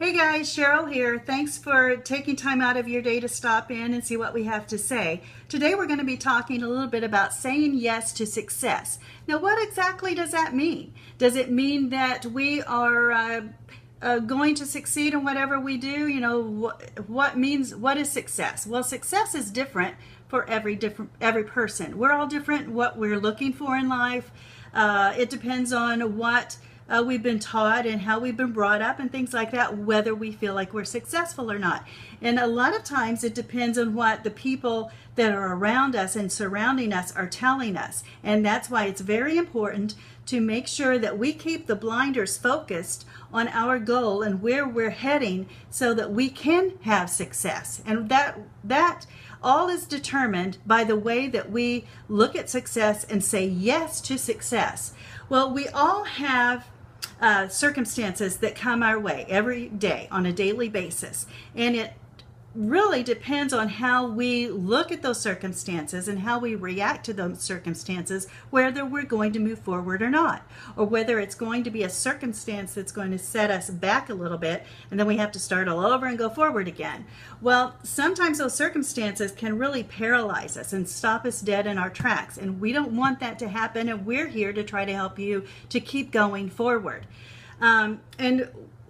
Hey guys, Cheryl here. Thanks for taking time out of your day to stop in and see what we have to say. Today we're going to be talking a little bit about saying yes to success. Now, what exactly does that mean? Does it mean that we are going to succeed in whatever we do? You know, what is success? Well, success is different for every person. We're all different what we're looking for in life. It depends on what we've been taught and how we've been brought up and things like that, whether we feel like we're successful or not. And a lot of times it depends on what the people that are around us and surrounding us are telling us. And that's why it's very important to make sure that we keep the blinders focused on our goal and where we're heading so that we can have success. And that all is determined by the way that we look at success and say yes to success. Well, we all have circumstances that come our way every day on a daily basis, and it really depends on how we look at those circumstances and how we react to those circumstances, whether we're going to move forward or not, or whether it's going to be a circumstance that's going to set us back a little bit and then we have to start all over and go forward again. Well, sometimes those circumstances can really paralyze us and stop us dead in our tracks, and we don't want that to happen, and we're here to try to help you to keep going forward. And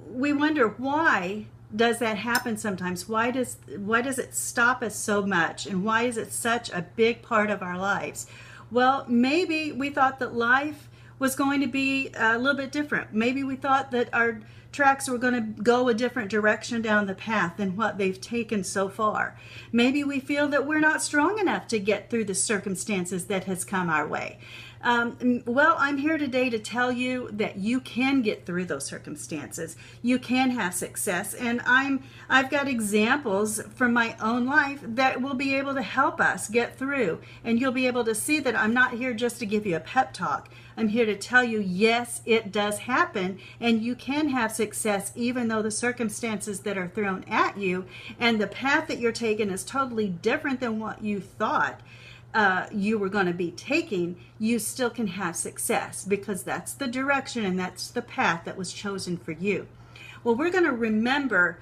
we wonder, why does that happen sometimes? Why does it stop us so much, and why is it such a big part of our lives? Well, maybe we thought that life was going to be a little bit different. Maybe we thought that our tracks were going to go a different direction down the path than what they've taken so far. Maybe we feel that we're not strong enough to get through the circumstances that has come our way. Well, I'm here today to tell you that you can get through those circumstances. You can have success, and I've got examples from my own life that will be able to help us get through, and you'll be able to see that I'm not here just to give you a pep talk. I'm here to tell you, yes, it does happen, and you can have success even though the circumstances that are thrown at you and the path that you're taking is totally different than what you thought you were going to be taking. You still can have success because that's the direction and that's the path that was chosen for you. Well, we're going to remember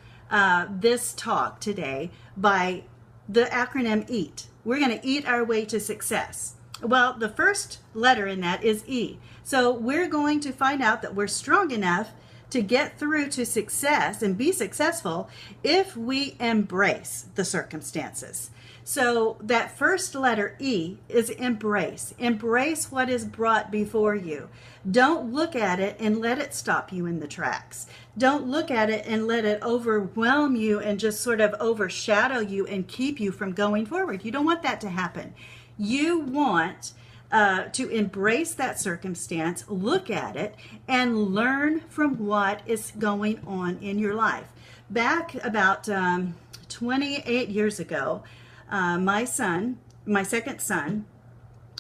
this talk today by the acronym EAT. We're going to eat our way to success. Well, the first letter in that is E. So we're going to find out that we're strong enough to get through to success and be successful if we embrace the circumstances. So that first letter, E, is embrace. Embrace what is brought before you. Don't look at it and let it stop you in the tracks. Don't look at it and let it overwhelm you and just sort of overshadow you and keep you from going forward. You don't want that to happen. You want to embrace that circumstance, look at it, and learn from what is going on in your life. Back about 28 years ago, my second son,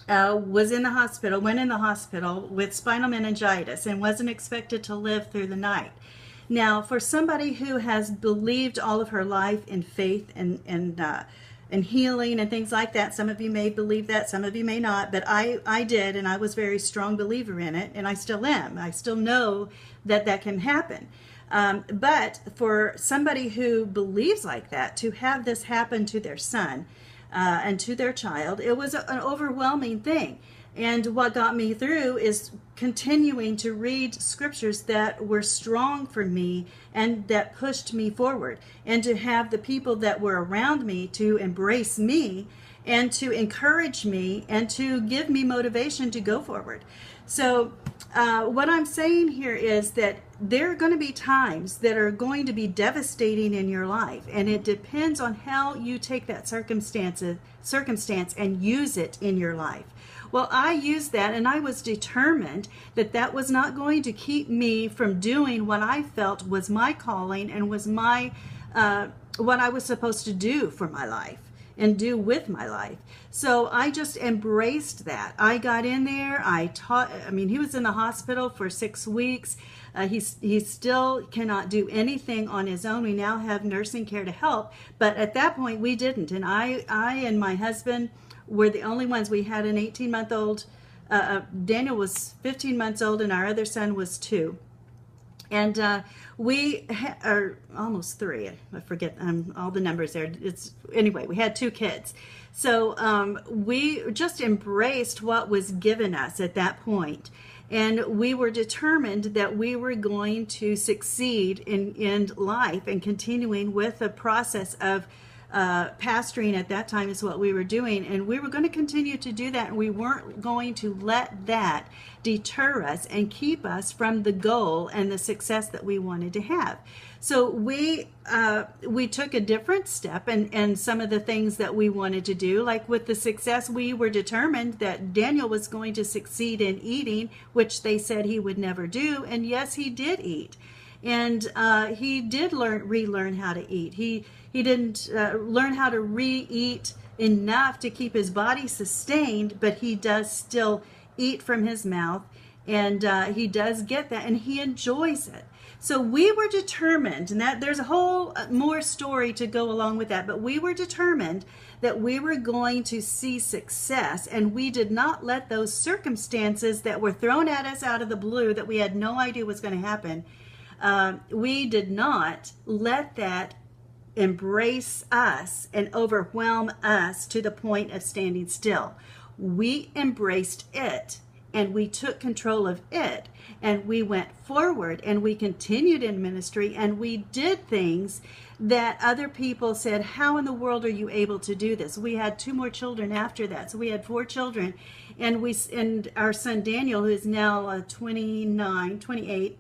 went in the hospital with spinal meningitis and wasn't expected to live through the night. Now, for somebody who has believed all of her life in faith and healing and things like that, some of you may believe that, some of you may not, but I did, and I was a very strong believer in it, and I still am. I still know that that can happen. But for somebody who believes like that, to have this happen to their son and to their child, it was an overwhelming thing. And what got me through is continuing to read scriptures that were strong for me and that pushed me forward, and to have the people that were around me to embrace me and to encourage me and to give me motivation to go forward. So what I'm saying here is that there are going to be times that are going to be devastating in your life, and it depends on how you take that circumstance and use it in your life. Well, I used that, and I was determined that that was not going to keep me from doing what I felt was my calling and was my what I was supposed to do for my life and do with my life. So I just embraced that. I got in there. He was in the hospital for 6 weeks. He still cannot do anything on his own. We now have nursing care to help, but at that point we didn't. And I and my husband were the only ones. We had an 18-month-old. Daniel was 15 months old, and our other son was 2. And are almost 3. I forget all the numbers there. Anyway, we had 2 kids. So we just embraced what was given us at that point. And we were determined that we were going to succeed in life and continuing with the process of pastoring at that time is what we were doing, and we were going to continue to do that, and we weren't going to let that deter us and keep us from the goal and the success that we wanted to have. So we took a different step, and some of the things that we wanted to do, like with the success, we were determined that Daniel was going to succeed in eating, which they said he would never do, and yes, he did eat. And he did relearn how to eat. He didn't learn how to re-eat enough to keep his body sustained, but he does still eat from his mouth, and he does get that, and he enjoys it. So we were determined, and that there's a whole more story to go along with that, but we were determined that we were going to see success, and we did not let those circumstances that were thrown at us out of the blue that we had no idea was going to happen, we did not let that embrace us and overwhelm us to the point of standing still. We embraced it, and we took control of it, and we went forward, and we continued in ministry, and we did things that other people said, how in the world are you able to do this? We had 2 more children after that, so we had 4 children, and our son Daniel, who is now 28,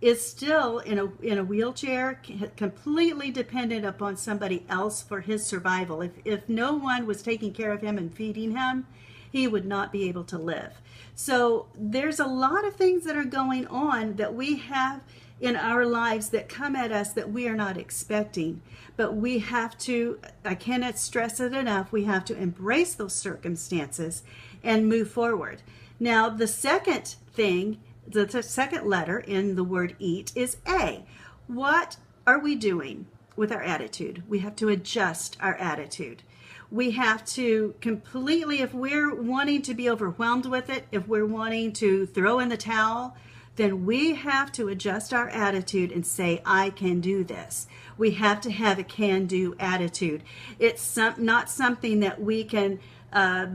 is still in a wheelchair, completely dependent upon somebody else for his survival. If no one was taking care of him and feeding him, he would not be able to live. So there's a lot of things that are going on that we have in our lives that come at us that we are not expecting. But we have to, I cannot stress it enough, we have to embrace those circumstances and move forward. Now, the second thing, the second letter in the word eat is A. What are we doing with our attitude? We have to adjust our attitude. We have to completely, if we're wanting to be overwhelmed with it, if we're wanting to throw in the towel, then we have to adjust our attitude and say, I can do this. We have to have a can-do attitude. It's not something that we can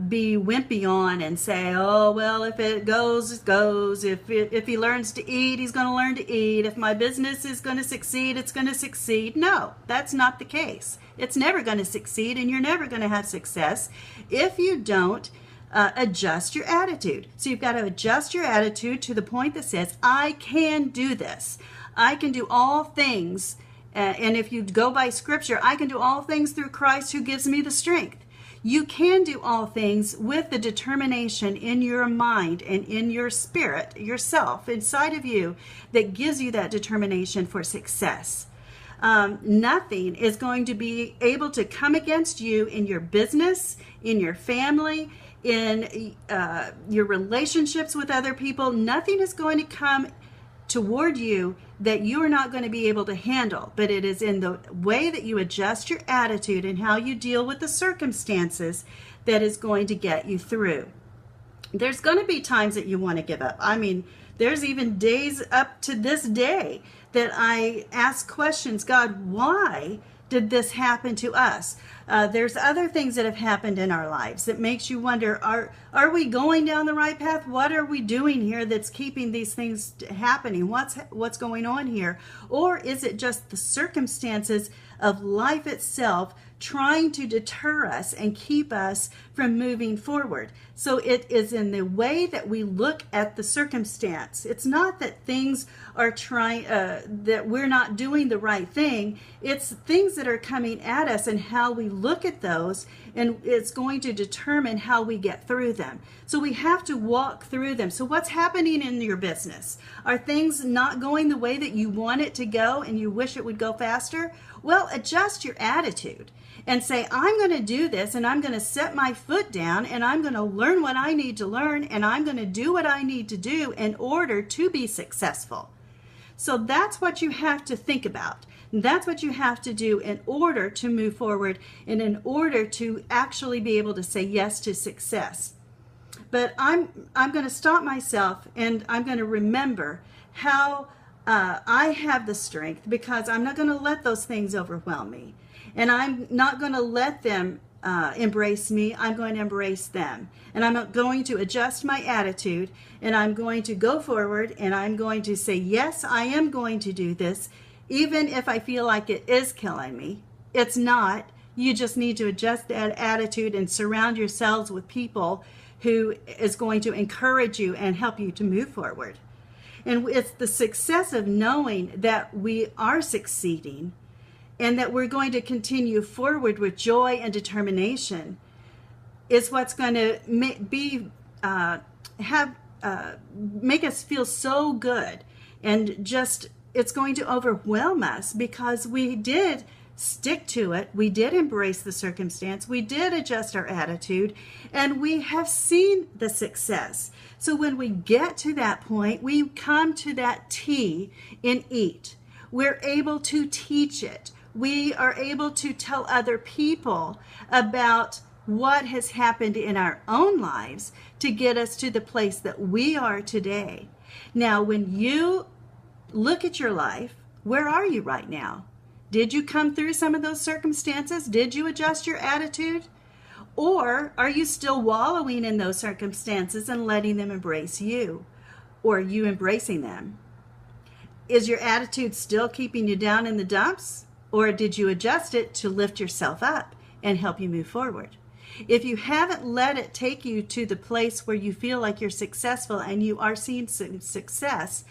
be wimpy on and say, oh, well, if it goes, it goes. If he learns to eat, he's going to learn to eat. If my business is going to succeed, it's going to succeed. No, that's not the case. It's never going to succeed, and you're never going to have success if you don't adjust your attitude. So you've got to adjust your attitude to the point that says, I can do this. I can do all things. And if you go by scripture, I can do all things through Christ who gives me the strength. You can do all things with the determination in your mind and in your spirit, yourself, inside of you, that gives you that determination for success. Nothing is going to be able to come against you in your business, in your family, in your relationships with other people. Nothing is going to come toward you that you are not going to be able to handle, but it is in the way that you adjust your attitude and how you deal with the circumstances that is going to get you through. There's going to be times that you want to give up. I mean, there's even days up to this day that I ask questions, God, why did this happen to us? There's other things that have happened in our lives that makes you wonder, are we going down the right path? What are we doing here that's keeping these things happening? What's going on here? Or is it just the circumstances of life itself trying to deter us and keep us from moving forward? So it is in the way that we look at the circumstance. It's not that things are that we're not doing the right thing. It's things that are coming at us and how we look at those, and it's going to determine how we get through them. So we have to walk through them. So what's happening in your business? Are things not going the way that you want it to go and you wish it would go faster? Well, adjust your attitude and say, I'm going to do this, and I'm going to set my foot down, and I'm going to learn what I need to learn, and I'm going to do what I need to do in order to be successful. So that's what you have to think about. That's what you have to do in order to move forward and in order to actually be able to say yes to success. But I'm going to stop myself, and I'm going to remember how I have the strength because I'm not going to let those things overwhelm me. And I'm not going to let them embrace me. I'm going to embrace them. And I'm going to adjust my attitude, and I'm going to go forward, and I'm going to say, yes, I am going to do this, even if I feel like it is killing me. It's not. You just need to adjust that attitude and surround yourselves with people who is going to encourage you and help you to move forward. And it's the success of knowing that we are succeeding and that we're going to continue forward with joy and determination is what's going to make us feel so good. And just, it's going to overwhelm us because we did stick to it. We did embrace the circumstance. We did adjust our attitude, and we have seen the success. So when we get to that point, we come to that T in E.A.T. We're able to teach it. We are able to tell other people about what has happened in our own lives to get us to the place that we are today. Now, when you look at your life, where are you right now? Did you come through some of those circumstances? Did you adjust your attitude? Or are you still wallowing in those circumstances and letting them embrace you? Or are you embracing them? Is your attitude still keeping you down in the dumps? Or did you adjust it to lift yourself up and help you move forward? If you haven't let it take you to the place where you feel like you're successful and you are seeing some success,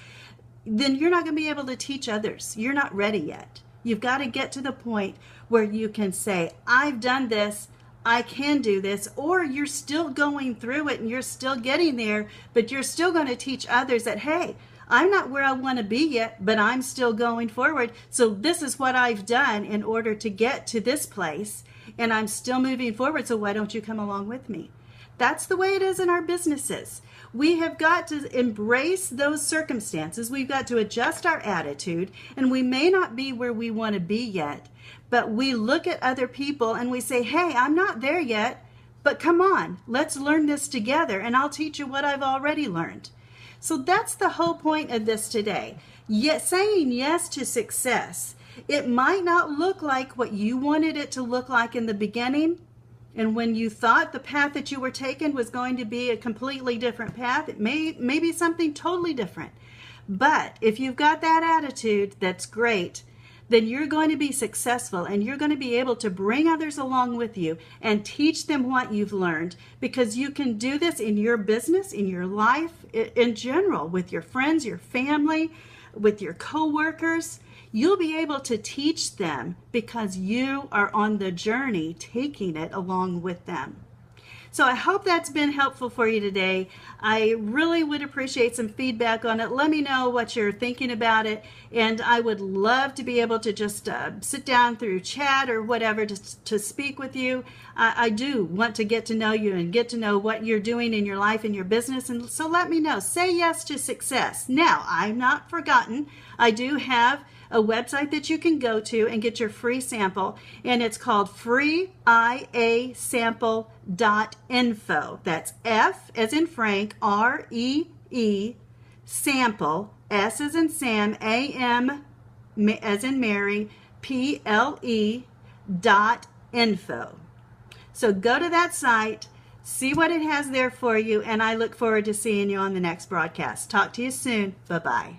then you're not going to be able to teach others. You're not ready yet. You've got to get to the point where you can say, I've done this, I can do this, or you're still going through it and you're still getting there, but you're still going to teach others that, hey, I'm not where I want to be yet, but I'm still going forward. So this is what I've done in order to get to this place, and I'm still moving forward. So why don't you come along with me? That's the way it is in our businesses. We have got to embrace those circumstances. We've got to adjust our attitude, and we may not be where we want to be yet, but we look at other people and we say, hey, I'm not there yet, but come on, let's learn this together, and I'll teach you what I've already learned. So that's the whole point of this today. Yet saying yes to success. It might not look like what you wanted it to look like in the beginning. And when you thought the path that you were taking was going to be a completely different path, it may be something totally different. But if you've got that attitude, that's great. Then you're going to be successful, and you're going to be able to bring others along with you and teach them what you've learned, because you can do this in your business, in your life, in general, with your friends, your family, with your coworkers. You'll be able to teach them because you are on the journey taking it along with them. So I hope that's been helpful for you today. I really would appreciate some feedback on it. Let me know what you're thinking about it. And I would love to be able to just sit down through chat or whatever to speak with you. I do want to get to know you and get to know what you're doing in your life and your business. And so let me know. Say yes to success. Now, I'm not forgotten. I do have a website that you can go to and get your free sample, and it's called freeIAsample.info. That's F as in Frank, R-E-E, sample, S as in Sam, A-M as in Mary, P-L-E.info. So go to that site, see what it has there for you, and I look forward to seeing you on the next broadcast. Talk to you soon. Bye-bye.